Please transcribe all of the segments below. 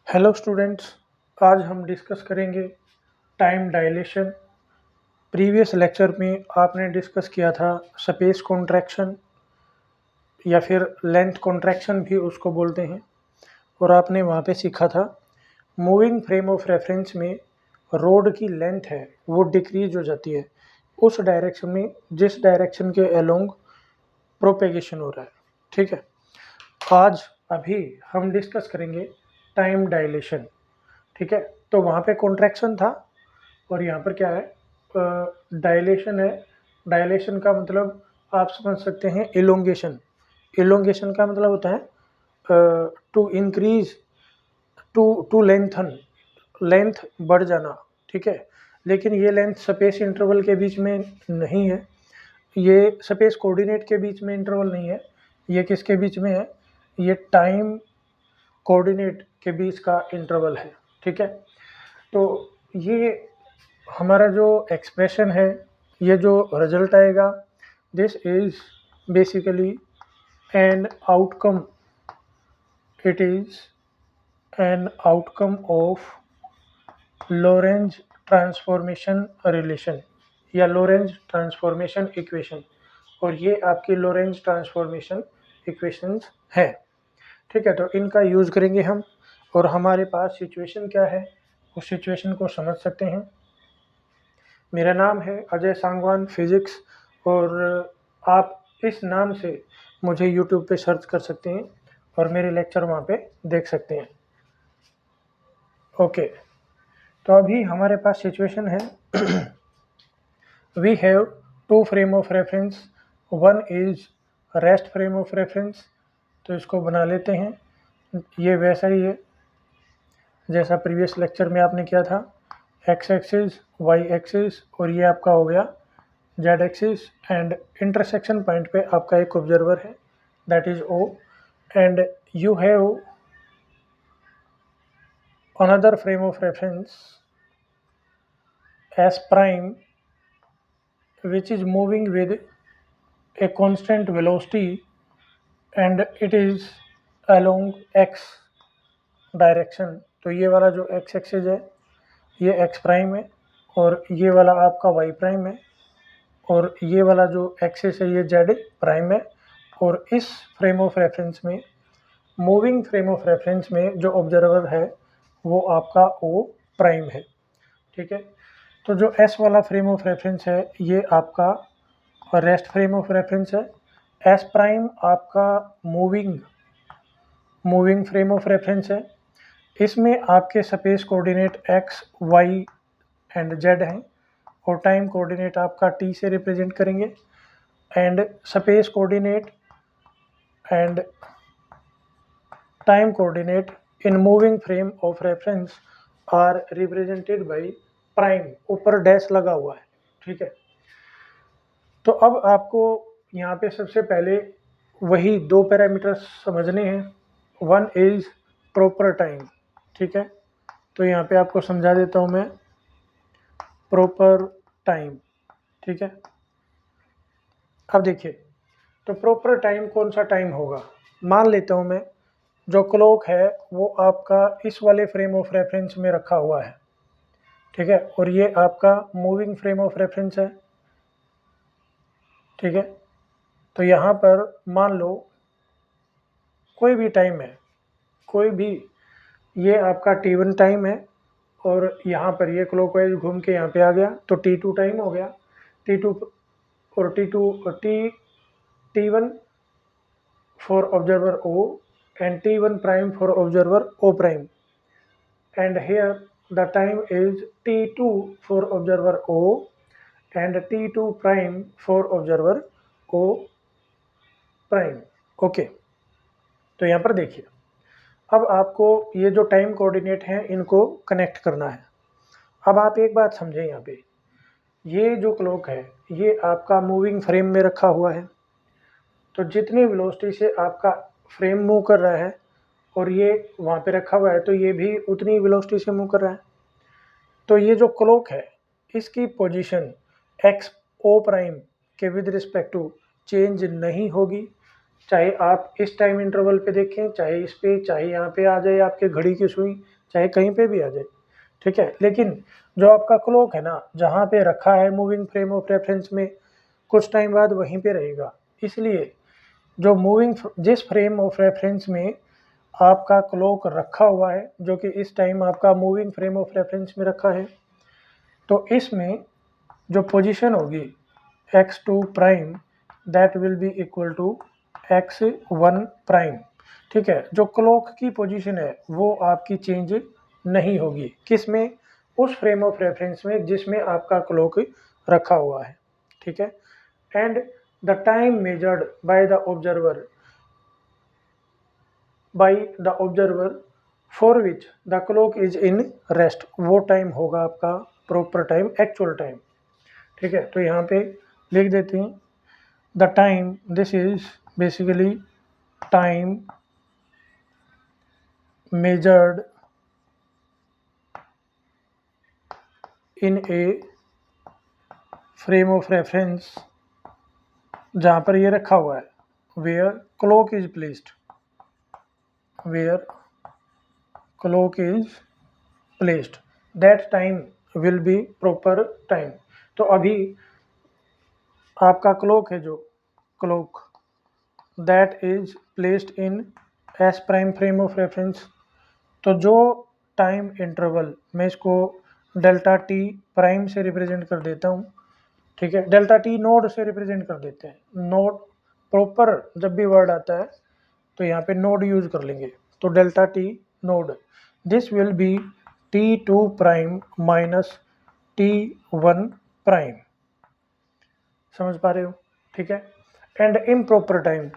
Hello students, आज हम discuss करेंगे टाइम डायलेशन। प्रीवियस लेक्चर में आपने डिस्कस किया था स्पेस कॉन्ट्रैक्शन या फिर लेंथ कॉन्ट्रैक्शन भी उसको बोलते हैं, और आपने वहाँ पे सीखा था मूविंग फ्रेम ऑफ रेफरेंस में रोड की लेंथ है वो डिक्रीज हो जाती है उस डायरेक्शन में जिस डायरेक्शन के अलोंग प्रोपेगेशन हो रहा है। ठीक है, आज अभी हम डिस्कस करेंगे टाइम डायलेशन। ठीक है, तो वहाँ पे कॉन्ट्रैक्शन था और यहाँ पर क्या है, डायलेशन है। डायलेशन का मतलब आप समझ सकते हैं इलोंगेशन। इलोंगेशन का मतलब होता है to increase, to lengthen, length बढ़ जाना। ठीक है, लेकिन ये लेंथ स्पेस इंटरवल के बीच में नहीं है, ये स्पेस कोऑर्डिनेट के बीच में इंटरवल नहीं है, ये किसके बीच में है, ये टाइम कोऑर्डिनेट के बीच का इंटरवल है। ठीक है, तो ये हमारा जो एक्सप्रेशन है, ये जो रिजल्ट आएगा, this is basically an outcome, it is an outcome of Lorentz transformation relation या लोरेंज ट्रांसफॉर्मेशन इक्वेशन, और ये आपकी लोरेंज ट्रांसफॉर्मेशन इक्वेशंस है। ठीक है, तो इनका यूज़ करेंगे हम, और हमारे पास सिचुएशन क्या है उस सिचुएशन को समझ सकते हैं। मेरा नाम है अजय सांगवान फिज़िक्स, और आप इस नाम से मुझे यूट्यूब पे सर्च कर सकते हैं और मेरे लेक्चर वहाँ पे देख सकते हैं। ओके, तो अभी हमारे पास सिचुएशन है we have two frame of reference, one is rest frame of reference. तो इसको बना लेते हैं, ये वैसा ही है जैसा प्रीवियस लेक्चर में आपने किया था, एक्स एक्सिस, वाई एक्सिस, और ये आपका हो गया z axis, and intersection point पे आपका एक ऑब्जर्वर है that is O, and you have another frame of reference S prime which is moving with a constant velocity and it is along x direction. तो ये वाला जो x axis है ये x प्राइम है, और ये वाला आपका y प्राइम है, और ये वाला जो एक्सिस है ये z प्राइम है। और इस फ्रेम ऑफ रेफरेंस में, मूविंग फ्रेम ऑफ रेफरेंस में जो ऑब्जर्वर है वो आपका o प्राइम है। ठीक है, तो जो s वाला फ्रेम ऑफ रेफरेंस है ये आपका रेस्ट फ्रेम ऑफ रेफरेंस है। एस प्राइम आपका मूविंग फ्रेम ऑफ रेफरेंस है। इसमें आपके space coordinate x, y and z हैं, और टाइम कोऑर्डिनेट आपका टी से रिप्रेजेंट करेंगे, and space coordinate and time coordinate in moving frame of reference are represented by prime, ऊपर डैश लगा हुआ है। ठीक है, तो अब आपको यहाँ पे सबसे पहले वही दो पैरामीटर्स समझने हैं, वन इज प्रॉपर टाइम। ठीक है, तो यहाँ पे आपको समझा देता हूँ मैं प्रॉपर टाइम। ठीक है, अब देखिए, तो प्रॉपर टाइम कौन सा टाइम होगा, मान लेता हूँ मैं जो क्लॉक है वो आपका इस वाले फ्रेम ऑफ रेफरेंस में रखा हुआ है। ठीक है, और ये आपका मूविंग फ्रेम ऑफ रेफरेंस है। ठीक है, तो यहाँ पर मान लो कोई भी टाइम है, कोई भी, ये आपका T1 टाइम है, और यहाँ पर ये क्लॉकवाइज घूम के यहाँ पे आ गया तो T2 टाइम हो गया। T2 और T1 for observer O and T1 prime for observer O prime, and here the time is T2 for observer O and T2 prime for observer O prime. Okay, तो यहाँ पर देखिए, अब आपको ये जो टाइम कोऑर्डिनेट हैं इनको कनेक्ट करना है। अब आप एक बात समझें, यहाँ पे ये जो क्लॉक है ये आपका मूविंग फ्रेम में रखा हुआ है, तो जितनी वेलोसिटी से आपका फ्रेम मूव कर रहा है और ये वहाँ पे रखा हुआ है तो ये भी उतनी वेलोसिटी से मूव कर रहा है। तो ये जो क्लॉक है इसकी पोजीशन एक्स ओ प्राइम के विद रिस्पेक्ट टू चेंज नहीं होगी, चाहे आप इस टाइम इंटरवल पे देखें, चाहे इस पे, चाहे यहाँ पे आ जाए आपके घड़ी की सुई, चाहे कहीं पे भी आ जाए, ठीक है। लेकिन जो आपका क्लॉक है ना, जहाँ पे रखा है मूविंग फ्रेम ऑफ रेफरेंस में, कुछ टाइम बाद वहीं पे रहेगा। इसलिए जो जिस फ्रेम ऑफ रेफरेंस में आपका क्लॉक रखा हुआ है, जो कि इस टाइम आपका मूविंग फ्रेम ऑफ रेफरेंस में रखा है, तो इसमें जो पोजीशन होगी x2 prime, that will be equal to x1 prime, ठीक है। जो क्लॉक की पोजीशन है वो आपकी चेंज नहीं होगी, किस में? उस फ्रेम ऑफ रेफरेंस में जिसमें आपका क्लॉक रखा हुआ है, ठीक है। And the time measured by the observer for which the clock is in rest, वो टाइम होगा आपका प्रॉपर टाइम, एक्चुअल टाइम, ठीक है। तो यहाँ पे लिख देते हैं the time, this is basically time measured in a frame of reference, जहाँ पर ये रखा हुआ है, where clock is placed, that time will be proper time. तो अभी आपका क्लॉक है, जो clock that is placed in S prime frame of reference, तो जो टाइम इंटरवल, मैं इसको डेल्टा टी प्राइम से रिप्रेजेंट कर देता हूँ, ठीक है। डेल्टा टी नोड से रिप्रेजेंट कर देते हैं। नोड प्रॉपर जब भी वर्ड आता है तो यहाँ पे नोड यूज कर लेंगे, तो delta T node, this will be t2 prime minus t1 prime, समझ पा रहे हो, ठीक है। एंड इम्प्रॉपर टाइम,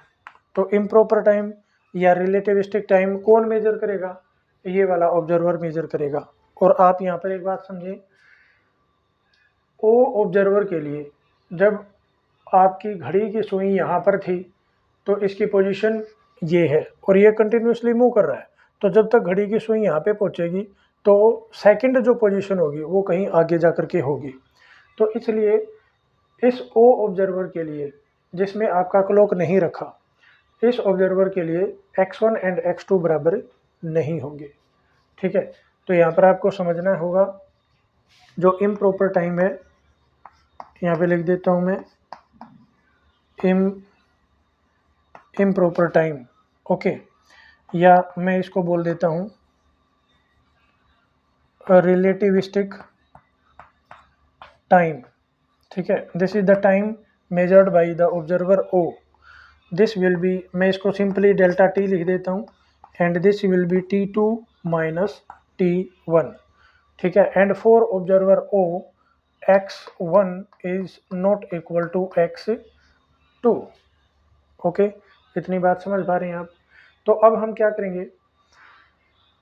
तो इम्प्रॉपर टाइम या रिलेटिविस्टिक टाइम कौन मेजर करेगा? ये वाला ऑब्जर्वर मेजर करेगा। और आप यहाँ पर एक बात समझें, ओ ऑब्जर्वर के लिए जब आपकी घड़ी की सुई यहाँ पर थी तो इसकी पोजीशन ये है और ये कंटिन्यूसली मूव कर रहा है, तो जब तक घड़ी की सुई यहाँ पे पहुँचेगी तो सेकंड जो पोजीशन होगी वो कहीं आगे जा कर के होगी। तो इसलिए इस ओ ऑब्जर्वर के लिए जिसमें आपका क्लॉक नहीं रखा, इस ऑब्जर्वर के लिए x1 एंड x2 बराबर नहीं होंगे, ठीक है। तो यहाँ पर आपको समझना होगा, जो इम्प्रॉपर टाइम है, यहाँ पे लिख देता हूँ मैं इम्प्रॉपर टाइम, ओके, या मैं इसको बोल देता हूँ रिलेटिविस्टिक टाइम, ठीक है। This is the time measured by the observer O, this will be, मैं इसको सिंपली डेल्टा टी लिख देता हूँ, and this will be t2 minus t1, ठीक है। And for observer O x1 is not equal to x2, okay. इतनी बात समझ पा रहे हैं आप? तो अब हम क्या करेंगे,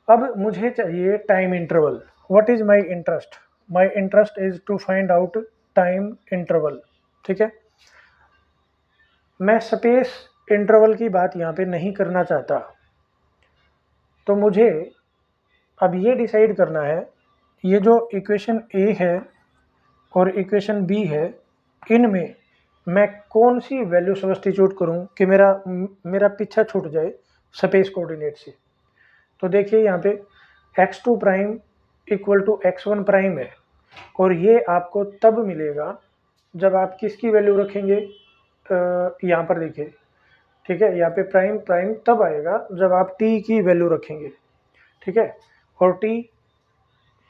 अब मुझे चाहिए time interval. What is my interest? My interest is to find out time interval, ठीक है। मैं स्पेस इंटरवल की बात यहाँ पे नहीं करना चाहता, तो मुझे अब ये डिसाइड करना है, ये जो इक्वेशन ए है और इक्वेशन बी है, इनमें मैं कौन सी वैल्यू सब्स्टिट्यूट करूं कि मेरा पीछा छूट जाए स्पेस कोऑर्डिनेट से। तो देखिए यहाँ पे x2 prime equal to x1 prime है, और ये आपको तब मिलेगा जब आप किसकी वैल्यू रखेंगे, यहाँ पर देखिए, ठीक है। यहाँ पे प्राइम प्राइम तब आएगा जब आप t की वैल्यू रखेंगे, ठीक है। और t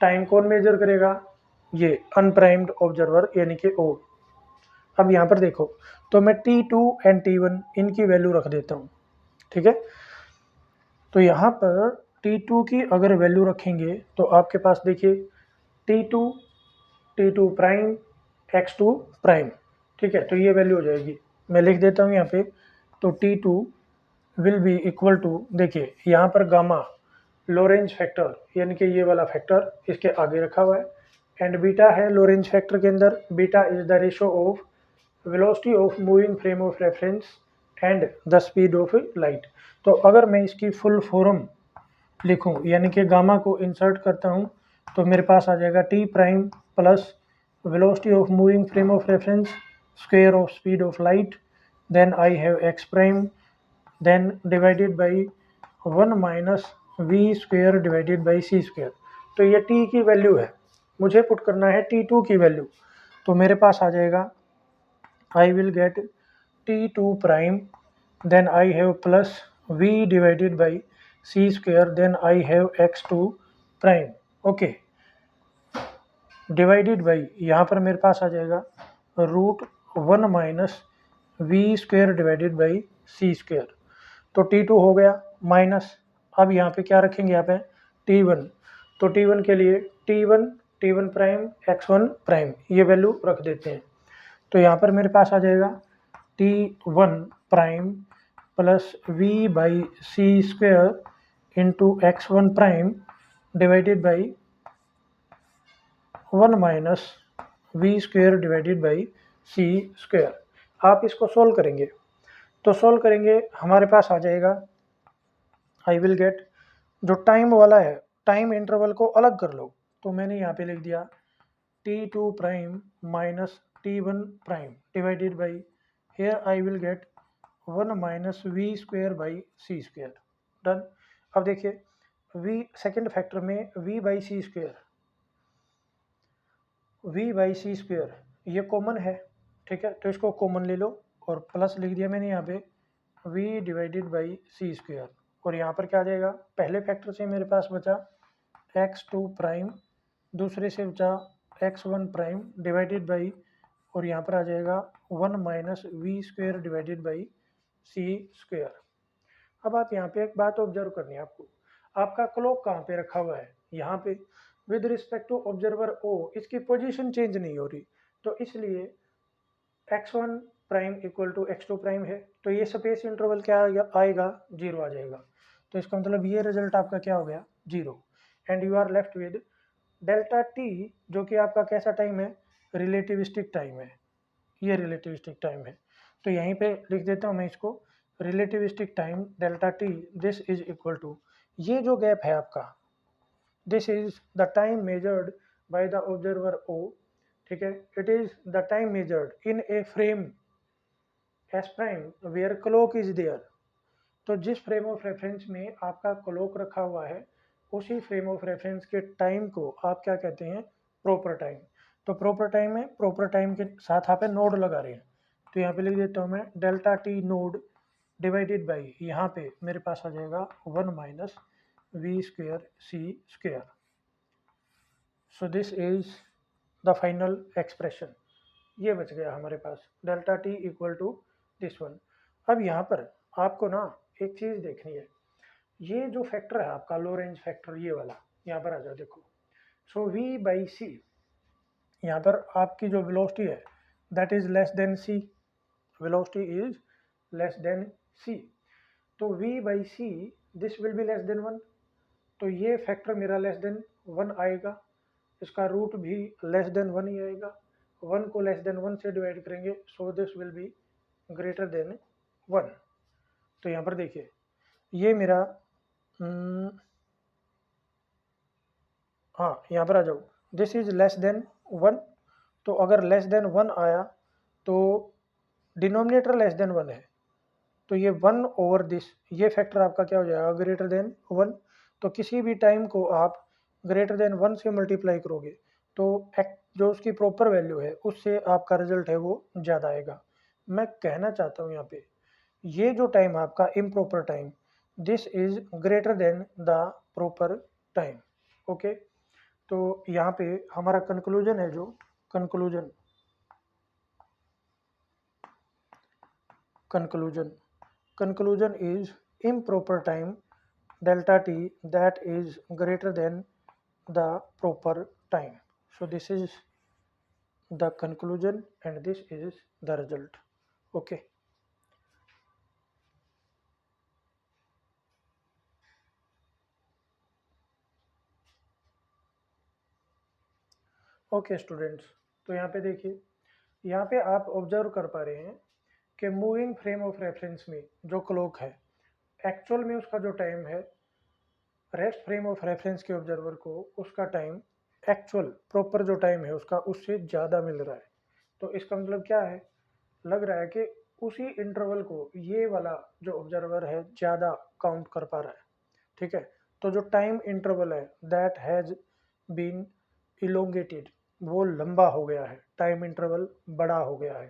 टाइम कौन मेजर करेगा? ये अनप्राइम्ड ऑब्जर्वर यानी कि ओ। अब यहाँ पर देखो, तो मैं t2 एंड t1 इनकी वैल्यू रख देता हूँ, ठीक है। तो यहाँ पर t2 की अगर वैल्यू रखेंगे तो आपके पास देखिए t2 प्राइम x2 प्राइम, ठीक है। तो ये वैल्यू हो जाएगी, मैं लिख देता हूँ यहाँ पे, तो t2 will be equal to, देखिए यहाँ पर गामा लोरेंज फैक्टर यानी कि ये वाला फैक्टर इसके आगे रखा हुआ है, एंड बीटा है लोरेंज फैक्टर के अंदर, beta is the ratio of velocity of moving frame of reference and the speed of light. तो अगर मैं इसकी फुल फॉर्म लिखूं यानी कि गामा को इंसर्ट करता हूं, तो मेरे पास आ जाएगा t prime plus velocity of moving frame of reference square of speed of light, then I have x prime then divided by 1 minus we square divided by c square. तो ये टी की वैल्यू है, मुझे put करना है T2 की value. तो मेरे पास आ जाएगा आई will gate T2 prime, then I have plus v divided by c square, then I have x2 prime. Okay, divided by यहाँ पर मेरे पास आ जाएगा √1 minus we square divided by c square. तो T2 हो गया माइनस, अब यहाँ पे क्या रखेंगे, यहाँ पे T1। तो T1 के लिए T1 प्राइम x1 प्राइम ये वैल्यू रख देते हैं। तो यहाँ पर मेरे पास आ जाएगा T1 prime plus v by c square into x1 prime divided by 1 minus we square divided by c square. आप इसको सोल्व करेंगे, तो सोल्व करेंगे हमारे पास आ जाएगा आई विल गेट, जो टाइम वाला है टाइम इंटरवल को अलग कर लो, तो मैंने यहाँ पे लिख दिया T2 prime minus T1 prime divided by, here I will get 1 minus we square by c square. Done. अब देखिए v सेकेंड फैक्टर में v बाई सी स्क्वेयर ये कॉमन है, ठीक है, तो इसको कॉमन ले लो और प्लस लिख दिया मैंने यहाँ पे v divided by c square. और यहाँ पर क्या आ जाएगा, पहले फैक्टर से मेरे पास बचा x2 प्राइम, दूसरे से बचा x1 प्राइम डिवाइडेड बाई, और यहाँ पर आ जाएगा 1 minus we square divided by c square. अब आप यहाँ पे एक बात ऑब्जर्व करनी है आपको, आपका क्लॉक कहाँ पे रखा हुआ है, यहाँ पे विद रिस्पेक्ट टू ऑब्जर्वर ओ, इसकी पोजीशन चेंज नहीं हो रही, तो इसलिए x1 prime equal to x2 prime है, तो ये स्पेस इंटरवल क्या आएगा, 0 आ जाएगा। तो इसका मतलब ये रिजल्ट आपका क्या हो गया, 0। And you are left with delta t, जो कि आपका कैसा टाइम है, रिलेटिविस्टिक टाइम है, ये रिलेटिविस्टिक टाइम है। तो यहीं पे लिख देता हूँ मैं इसको, relativistic time delta T this is equal to, ये जो गैप है आपका, this is the time measured by the observer O, ठीक है, it is the time measured in a frame S prime where clock is there. तो जिस frame of reference में आपका क्लॉक रखा हुआ है, उसी फ्रेम ऑफ रेफरेंस के टाइम को आप क्या कहते हैं, प्रॉपर टाइम। तो प्रॉपर टाइम है, प्रॉपर टाइम के साथ आप नोड लगा रहे हैं, तो यहाँ पे लिख देता हूँ मैं delta T naught divided by, यहाँ पे मेरे पास आ जाएगा 1 minus we square C square. So this is the final expression, ये बच गया हमारे पास delta T equal to this one. अब यहाँ पर आपको ना एक चीज़ देखनी है, ये जो फैक्टर है आपका लोरेंज फैक्टर, ये वाला यहाँ पर आ जाओ देखो। सो v बाई सी, यहाँ पर आपकी जो वेलोसिटी है that is less than C, velocity is less than C, तो v by C this will be less than 1, तो ये फैक्टर मेरा लेस देन 1 आएगा, इसका रूट भी लेस देन 1 ही आएगा, 1 को लेस देन 1 से डिवाइड करेंगे, so this will be greater than 1। तो यहाँ पर देखिए ये मेरा हाँ यहाँ पर आ जाओ, दिस इज लेस देन 1, तो अगर लेस देन 1 आया तो डिनोमिनेटर लेस देन 1 है, तो ये 1 ओवर दिस, ये फैक्टर आपका क्या हो जाएगा, ग्रेटर देन 1। तो किसी भी टाइम को आप ग्रेटर देन 1 से मल्टीप्लाई करोगे तो जो उसकी प्रॉपर वैल्यू है उससे आपका रिजल्ट है वो ज़्यादा आएगा। मैं कहना चाहता हूँ यहाँ पे ये जो टाइम आपका improper time, this is greater than the proper time. Okay, तो यहाँ पे हमारा कंक्लूजन है, जो conclusion is improper time delta t that is greater than the proper time. So this is the conclusion and this is the result. Okay. Okay students, तो यहाँ पे देखिए, यहाँ पे आप ऑब्जर्व कर पा रहे हैं कि मूविंग फ्रेम ऑफ रेफरेंस में जो क्लॉक है, एक्चुअल में उसका जो टाइम है, रेस्ट फ्रेम ऑफ रेफरेंस के ऑब्जर्वर को उसका टाइम, एक्चुअल प्रॉपर जो टाइम है उसका उससे ज़्यादा मिल रहा है। तो इसका मतलब क्या है, लग रहा है कि उसी इंटरवल को ये वाला जो ऑब्जर्वर है ज़्यादा काउंट कर पा रहा है। ठीक है, तो जो टाइम इंटरवल है दैट हैज़ बीन इलोंगेटेड, वो लंबा हो गया है, टाइम इंटरवल बड़ा हो गया है।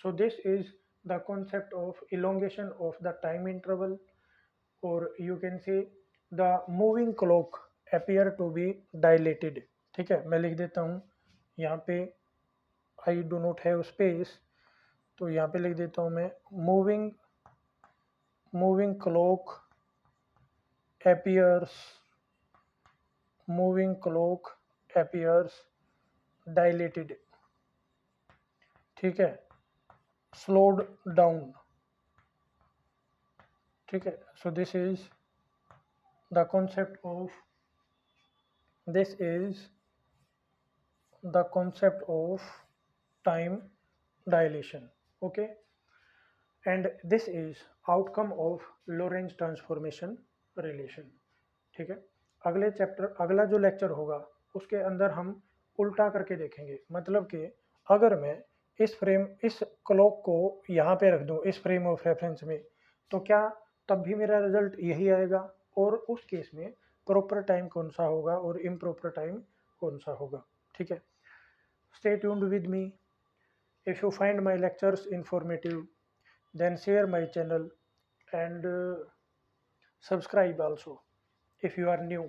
So this is the concept of elongation of the time interval, और you can say the moving clock appear to be dilated. ठीक है, मैं लिख देता हूँ यहाँ पे, I do not have space, तो यहाँ पे लिख देता हूँ मैं, moving moving clock appears moving clock appears dilated। ठीक है, slowed down। ठीक है, so the concept of this is the concept of time dilation। okay, and this is outcome of Lorentz transformation relation। ठीक है, अगले चैप्टर, अगला जो lecture होगा उसके अंदर हम उल्टा करके देखेंगे। मतलब कि अगर मैं इस क्लॉक को यहाँ पे रख दूँ इस फ्रेम ऑफ रेफरेंस में, तो क्या तब भी मेरा रिजल्ट यही आएगा, और उस केस में प्रॉपर टाइम कौन सा होगा और इम्प्रॉपर टाइम कौन सा होगा। ठीक है, stay tuned with me. If you find my lectures informative, then share my channel and subscribe also if you are new।